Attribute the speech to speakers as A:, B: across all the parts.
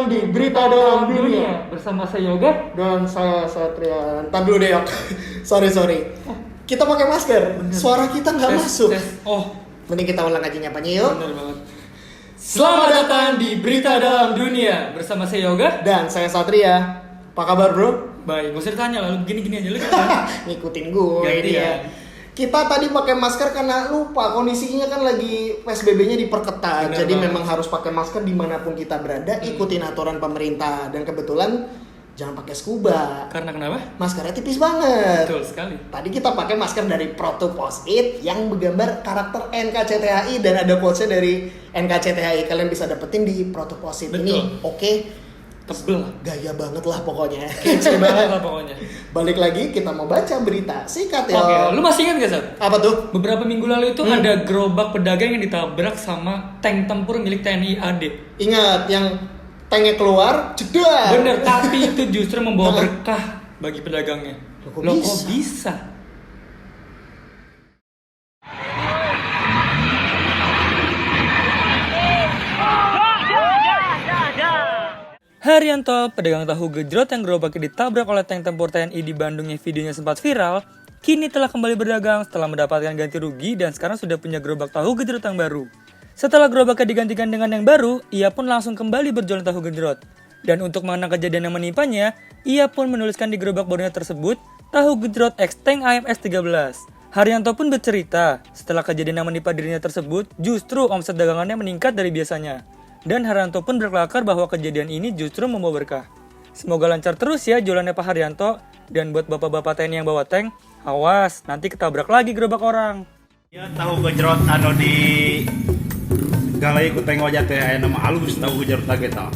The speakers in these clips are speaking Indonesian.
A: datang di Berita Dalam Dunia
B: bersama saya Yoga
A: dan saya Satria. Ntar dulu deh, Yok. sorry. Kita pakai masker. Suara kita nggak masuk.
B: Oh,
A: Mending kita ulang aja nyapanya yuk.
B: benar banget. Selamat datang di Berita Dalam Dunia bersama saya Yoga
A: Dan saya Satria. Apa kabar, Bro?
B: Baik, gak usah ditanya lah, lu gini aja lu kan.
A: Ngikutin gue
B: Gantian.
A: ini ya. Kita tadi pakai masker karena lupa kondisinya kan lagi PSBB-nya diperketat.
B: Benar
A: Jadi
B: banget.
A: memang harus pakai masker dimanapun kita berada, ikutin aturan pemerintah. Dan kebetulan jangan pakai scuba.
B: Karena kenapa?
A: Maskernya tipis banget.
B: Betul sekali.
A: Tadi kita pakai masker dari Proto Post-it yang bergambar karakter NKCTHI dan ada quotes-nya dari NKCTHI. Kalian bisa dapetin di Proto Post-it
B: Betul.
A: ini. Oke.
B: Tebel.
A: Gaya banget lah pokoknya.
B: Kece banget lah pokoknya.
A: Balik lagi kita mau baca berita. Sikat ya.
B: Oke, lu masih ingat gak, Sat?
A: Apa tuh?
B: Beberapa minggu lalu itu ada gerobak pedagang yang ditabrak sama tank tempur milik TNI AD.
A: Ingat yang tanknya keluar, jedar.
B: Bener, tapi itu justru membawa berkah bagi pedagangnya.
A: Loh, kok
B: Loh,
A: bisa?
B: kok bisa? Haryanto, pedagang tahu gejrot yang gerobaknya ditabrak oleh tank tempur TNI di Bandung yang videonya sempat viral, kini telah kembali berdagang setelah mendapatkan ganti rugi dan sekarang sudah punya gerobak tahu gejrot yang baru. Setelah gerobaknya digantikan dengan yang baru, ia pun langsung kembali berjualan tahu gejrot. Dan untuk mengenang kejadian yang menimpanya, ia pun menuliskan di gerobak barunya tersebut, tahu gejrot X Tank AMS 13. Haryanto pun bercerita, setelah kejadian yang menimpa dirinya tersebut, justru omset dagangannya meningkat dari biasanya. Dan Haryanto pun berkelakar bahwa kejadian ini justru membawa berkah. Semoga lancar terus ya jualannya Pak Haryanto. Dan buat bapak-bapak TNI yang bawa tank, awas nanti ketabrak lagi gerobak orang.
C: Ya tahu gejrot anu di galai ku tengok aja teh aya nama alus tahu gejrot lagi tah.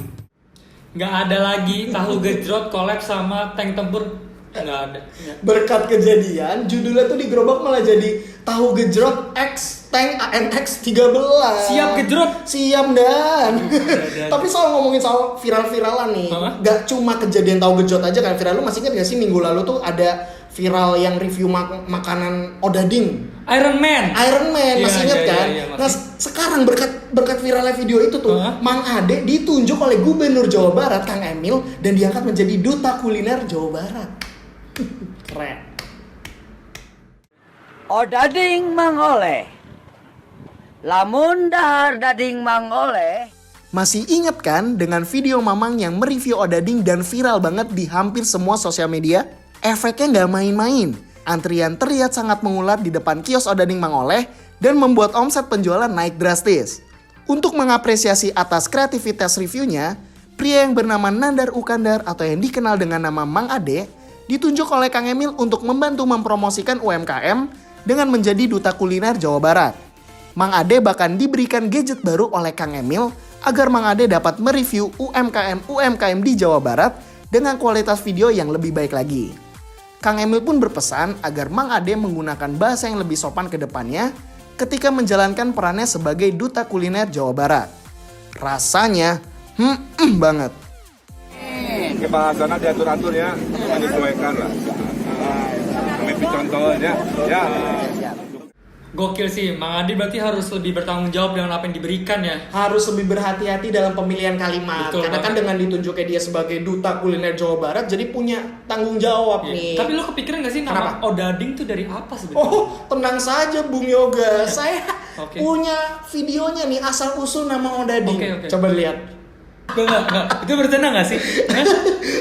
B: Nggak ada lagi tahu gejrot collab sama tank tempur. Nggak ada.
A: Berkat kejadian, judulnya tuh di gerobak malah jadi tahu gejrot X Tank AMX 13.
B: Siap gejrot.
A: Siap dan.
B: Ada.
A: Tapi soal ngomongin soal viral-viralan nih,
B: Apa?
A: gak cuma kejadian tahu gejrot aja kan viral. Lu masih ingat gak sih minggu lalu tuh ada viral yang review makanan odading.
B: Iron Man.
A: Iron Man, masih
B: Iya,
A: inget
B: iya,
A: kan?
B: iya, masih.
A: Nah sekarang berkat viralnya video itu tuh,
B: Hah?
A: Mang Ade ditunjuk oleh Gubernur Jawa Barat Kang Emil dan diangkat menjadi Duta Kuliner Jawa Barat. Keren.
D: Odading mangoleh. Lamun dahar dading mangoleh.
A: Masih inget kan dengan video Mamang yang mereview odading dan viral banget di hampir semua sosial media? Efeknya nggak main-main. Antrian terlihat sangat mengular di depan kios odading Mang Oleh dan membuat omset penjualan naik drastis. Untuk mengapresiasi atas kreativitas reviewnya, pria yang bernama Nandar Ukandar atau yang dikenal dengan nama Mang Ade ditunjuk oleh Kang Emil untuk membantu mempromosikan UMKM dengan menjadi Duta Kuliner Jawa Barat. Mang Ade bahkan diberikan gadget baru oleh Kang Emil agar Mang Ade dapat mereview UMKM di Jawa Barat dengan kualitas video yang lebih baik lagi. Kang Emil pun berpesan agar Mang Ade menggunakan bahasa yang lebih sopan ke depannya ketika menjalankan perannya sebagai Duta Kuliner Jawa Barat. Rasanya, banget.
E: Ke bahasana diatur-atur ya, menyesuaikan lah. Lebih contohnya, ya.
B: Gokil sih, Mang Ade berarti harus lebih bertanggung jawab dengan apa yang diberikan ya.
A: Harus lebih berhati-hati dalam pemilihan kalimat.
B: Betul
A: Karena kan
B: banget.
A: dengan ditunjuknya dia sebagai Duta Kuliner Jawa Barat, jadi punya tanggung jawab
B: Iya.
A: nih.
B: Tapi lo kepikiran gak sih nama
A: Kenapa?
B: odading tuh dari apa sebenarnya?
A: Oh, tenang saja Bung Yoga. Saya
B: Oke.
A: punya videonya nih asal usul nama odading.
B: Oke.
A: Coba lihat.
B: Enggak. Itu bercanda gak sih? Hah?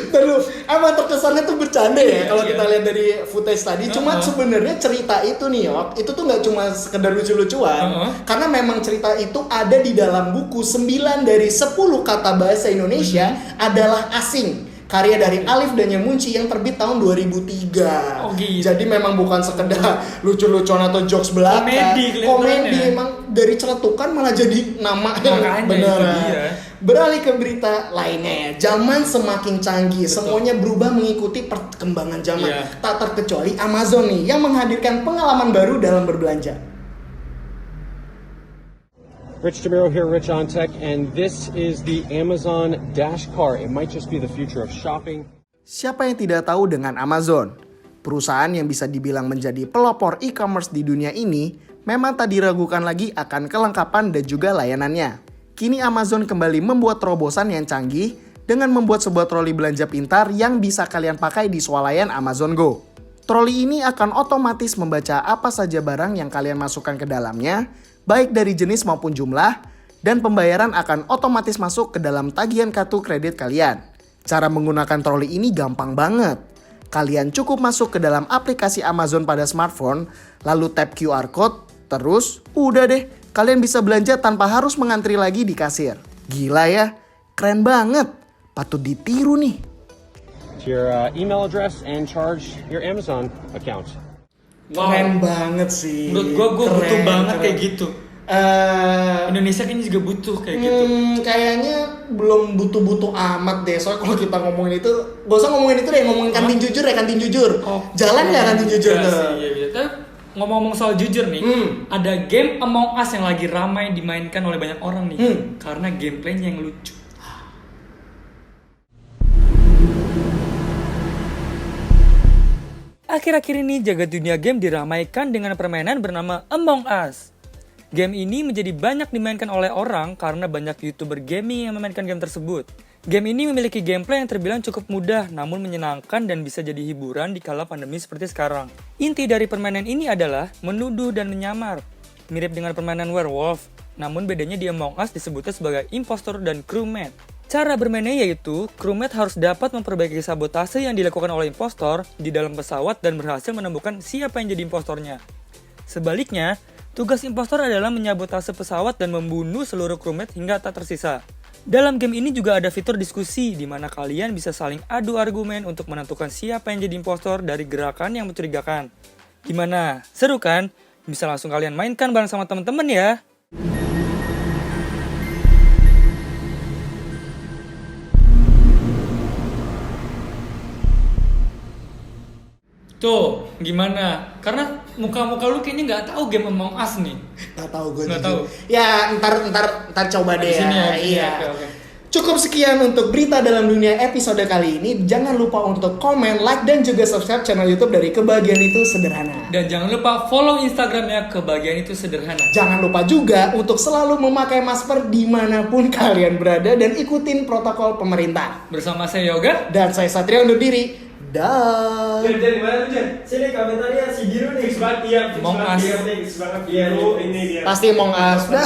A: Terus emang terkesannya tuh bercanda ya kalau
B: Iya.
A: kita lihat dari footage tadi. Cuma sebenarnya cerita itu nih Yok, itu tuh nggak cuma sekedar lucu-lucuan. Karena memang cerita itu ada di dalam buku 9 dari 10 kata bahasa Indonesia adalah asing. Karya dari Alif dan Munci yang terbit tahun 2003.
B: Oh, gitu.
A: Jadi memang bukan sekedar lucu-lucuan atau jokes belaka.
B: Komedi kelihatannya.
A: Komedi emang dari celetukan malah jadi nama yang
B: Makanya,
A: benar.
B: itu dia.
A: Beralih ke berita lainnya ya. Zaman semakin canggih, semuanya berubah mengikuti perkembangan zaman.
B: Iya.
A: Tak terkecuali Amazon nih yang menghadirkan pengalaman baru dalam berbelanja.
F: Rich Jamiro here, Rich on Tech, and this is the Amazon Dash Car. It might just be the future of shopping.
A: Siapa yang tidak tahu dengan Amazon? Perusahaan yang bisa dibilang menjadi pelopor e-commerce di dunia ini memang tak diragukan lagi akan kelengkapan dan juga layanannya. Kini Amazon kembali membuat terobosan yang canggih dengan membuat sebuah troli belanja pintar yang bisa kalian pakai di swalayan Amazon Go. Troli ini akan otomatis membaca apa saja barang yang kalian masukkan ke dalamnya, baik dari jenis maupun jumlah, dan pembayaran akan otomatis masuk ke dalam tagihan kartu kredit kalian. Cara menggunakan troli ini gampang banget. Kalian cukup masuk ke dalam aplikasi Amazon pada smartphone, lalu tap QR code, terus udah deh, kalian bisa belanja tanpa harus mengantri lagi di kasir. Gila ya, keren banget. Patut ditiru nih.
F: Your email address and charge your Amazon account.
A: Keren banget sih.
B: Menurut gue butuh banget kayak gitu. Indonesia kayaknya juga butuh kayak gitu.
A: Kayaknya belum butuh-butuh amat deh. Soalnya kalau kita ngomongin itu, gak usah ngomongin itu deh, ngomongin kantin jujur ya, kantin jujur. Jalan nggak kantin jujur tuh?
B: Iya, gitu. Ngomong-ngomong soal jujur nih, ada game Among Us yang lagi ramai dimainkan oleh banyak orang nih, karena gameplaynya yang lucu. Akhir-akhir ini jagat dunia game diramaikan dengan permainan bernama Among Us. Game ini menjadi banyak dimainkan oleh orang karena banyak YouTuber gaming yang memainkan game tersebut. Game ini memiliki gameplay yang terbilang cukup mudah namun menyenangkan dan bisa jadi hiburan di kala pandemi seperti sekarang. Inti dari permainan ini adalah menuduh dan menyamar. Mirip dengan permainan werewolf, namun bedanya di Among Us disebutnya sebagai impostor dan crewmate. Cara bermainnya yaitu, crewmate harus dapat memperbaiki sabotase yang dilakukan oleh impostor di dalam pesawat dan berhasil menemukan siapa yang jadi impostornya. Sebaliknya, tugas impostor adalah menyabotase pesawat dan membunuh seluruh crewmate hingga tak tersisa. Dalam game ini juga ada fitur diskusi di mana kalian bisa saling adu argumen untuk menentukan siapa yang jadi impostor dari gerakan yang mencurigakan. Gimana? Seru kan? Bisa langsung kalian mainkan bareng sama teman-teman ya. Tuh, gimana? Karena muka-muka lu kayaknya nggak tahu game Among Us nih.
A: Nggak tahu gue.
B: Nggak tahu.
A: Ya, ntar coba deh
B: Di sini
A: ya.
B: ya, di sini.
A: Iya.
B: Oke.
A: Cukup sekian untuk berita dalam dunia episode kali ini. Jangan lupa untuk komen, like, dan juga subscribe channel YouTube dari Kebahagiaan Itu Sederhana.
B: Dan jangan lupa follow Instagramnya Kebahagiaan Itu Sederhana.
A: Jangan lupa juga untuk selalu memakai masker dimanapun kalian berada dan ikutin protokol pemerintah.
B: Bersama saya Yoga.
A: Dan saya Satria undur diri. Dah.
G: Jen, di mana tuh Jen? Sini komentarnya si biru nih. Fix banget dia,
B: Among Us.
G: fix banget biru ini dia.
A: Pasti Among Us. Dah.